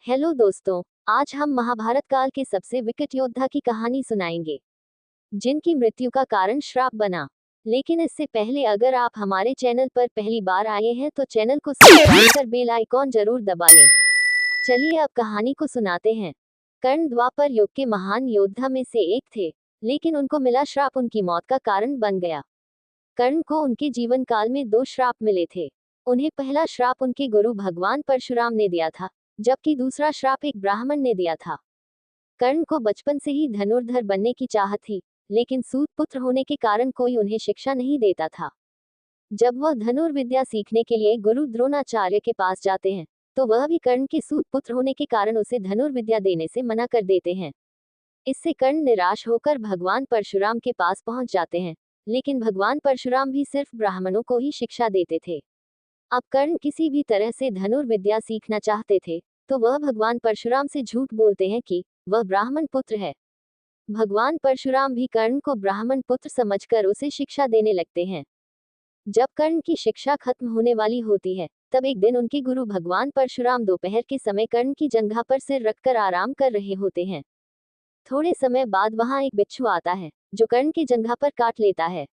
Hello दोस्तों, आज हम महाभारत काल के सबसे विकट योद्धा की कहानी सुनाएंगे, जिनकी मृत्यु का कारण श्राप बना। लेकिन इससे पहले अगर आप हमारे चैनल पर पहली बार आए हैं तो चैनल को सब्सक्राइब कर बेल आइकॉन जरूर दबा लें। चलिए अब कहानी को सुनाते हैं। कर्ण द्वापर युग के महान योद्धा में से एक थे, लेकिन उनको मिला श्राप उनकी मौत का कारण बन गया। कर्ण को उनके जीवन काल में 2 श्राप मिले थे। उन्हें पहला श्राप उनके गुरु भगवान परशुराम ने दिया था, जबकि दूसरा श्राप एक ब्राह्मण ने दिया था। कर्ण को बचपन से ही धनुर्धर बनने की चाहत थी, लेकिन सूत पुत्र होने के कारण कोई उन्हें शिक्षा नहीं देता था। जब वह धनुर्विद्या सीखने के लिए गुरु द्रोणाचार्य के पास जाते हैं, तो वह भी कर्ण के सूत पुत्र होने के कारण उसे धनुर्विद्या देने से मना कर देते हैं। इससे कर्ण निराश होकर भगवान परशुराम के पास पहुंच जाते हैं, लेकिन भगवान परशुराम भी सिर्फ ब्राह्मणों को ही शिक्षा देते थे। अब कर्ण किसी भी तरह से धनुर्विद्या सीखना चाहते थे, तो वह भगवान परशुराम से झूठ बोलते हैं कि वह ब्राह्मण पुत्र है। भगवान परशुराम भी कर्ण को ब्राह्मण पुत्र समझकर उसे शिक्षा देने लगते हैं। जब कर्ण की शिक्षा खत्म होने वाली होती है, तब एक दिन उनके गुरु भगवान परशुराम दोपहर के समय कर्ण की जंघा पर सिर रखकर आराम कर रहे होते हैं। थोड़े समय बाद वहां एक बिच्छू आता है, जो कर्ण की जंघा पर काट लेता है।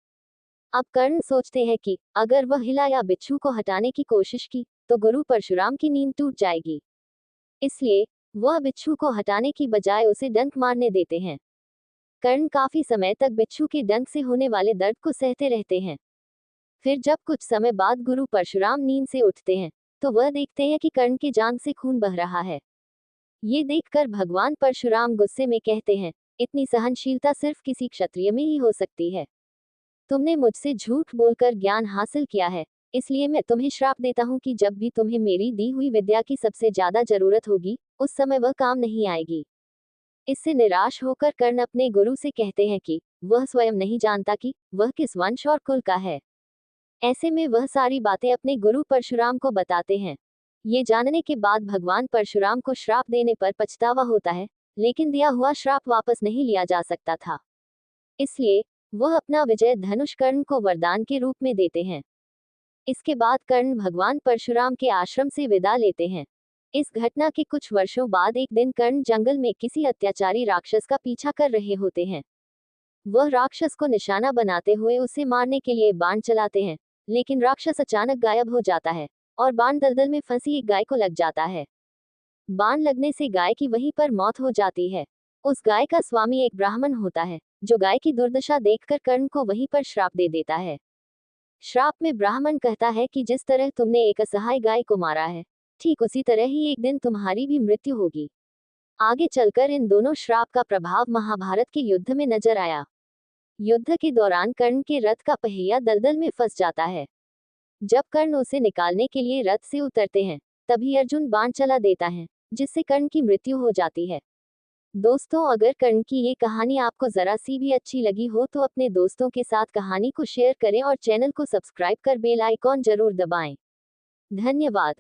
अब कर्ण सोचते हैं कि अगर वह हिला या बिच्छू को हटाने की कोशिश की, तो गुरु परशुराम की नींद टूट जाएगी। इसलिए वह बिच्छू को हटाने की बजाय उसे डंक मारने देते हैं। कर्ण काफी समय तक बिच्छू के डंक से होने वाले दर्द को सहते रहते हैं। फिर जब कुछ समय बाद गुरु परशुराम नींद से उठते हैं, तो वह देखते हैं कि कर्ण की जांघ से खून बह रहा है। ये देखकर भगवान परशुराम गुस्से में कहते हैं, इतनी सहनशीलता सिर्फ किसी क्षत्रिय में ही हो सकती है। तुमने मुझसे झूठ बोलकर ज्ञान हासिल किया है, इसलिए मैं तुम्हें श्राप देता हूँ कि जब भी तुम्हें मेरी दी हुई विद्या की सबसे ज्यादा जरूरत होगी, उस समय वह काम नहीं आएगी। इससे निराश होकर कर्ण अपने गुरु से कहते हैं कि वह स्वयं नहीं जानता कि वह किस वंश और कुल का है। ऐसे में वह सारी बातें अपने गुरु परशुराम को बताते हैं। ये जानने के बाद भगवान परशुराम को श्राप देने पर पछतावा होता है, लेकिन दिया हुआ श्राप वापस नहीं लिया जा सकता था। इसलिए वह अपना विजय धनुष कर्ण को वरदान के रूप में देते हैं। इसके बाद कर्ण भगवान परशुराम के आश्रम से विदा लेते हैं। इस घटना के कुछ वर्षों बाद एक दिन कर्ण जंगल में किसी अत्याचारी राक्षस का पीछा कर रहे होते हैं। वह राक्षस को निशाना बनाते हुए उसे मारने के लिए बाण चलाते हैं, लेकिन राक्षस अचानक गायब हो जाता है और बाण दलदल में फंसी एक गाय को लग जाता है। बाण लगने से गाय की वहीं पर मौत हो जाती है। उस गाय का स्वामी एक ब्राह्मण होता है, जो गाय की दुर्दशा देखकर कर्ण को वहीं पर श्राप दे देता है। श्राप में ब्राह्मण कहता है कि जिस तरह तुमने एक असहाय गाय को मारा है, ठीक उसी तरह ही एक दिन तुम्हारी भी मृत्यु होगी। आगे चलकर इन दोनों श्राप का प्रभाव महाभारत के युद्ध में नजर आया। युद्ध के दौरान कर्ण के रथ का पहिया दलदल में फंस जाता है। जब कर्ण उसे निकालने के लिए रथ से उतरते हैं, तभी अर्जुन बाण चला देता है, जिससे कर्ण की मृत्यु हो जाती है। दोस्तों, अगर कर्ण की ये कहानी आपको जरा सी भी अच्छी लगी हो तो अपने दोस्तों के साथ कहानी को शेयर करें और चैनल को सब्सक्राइब कर बेल आइकॉन जरूर दबाएं। धन्यवाद।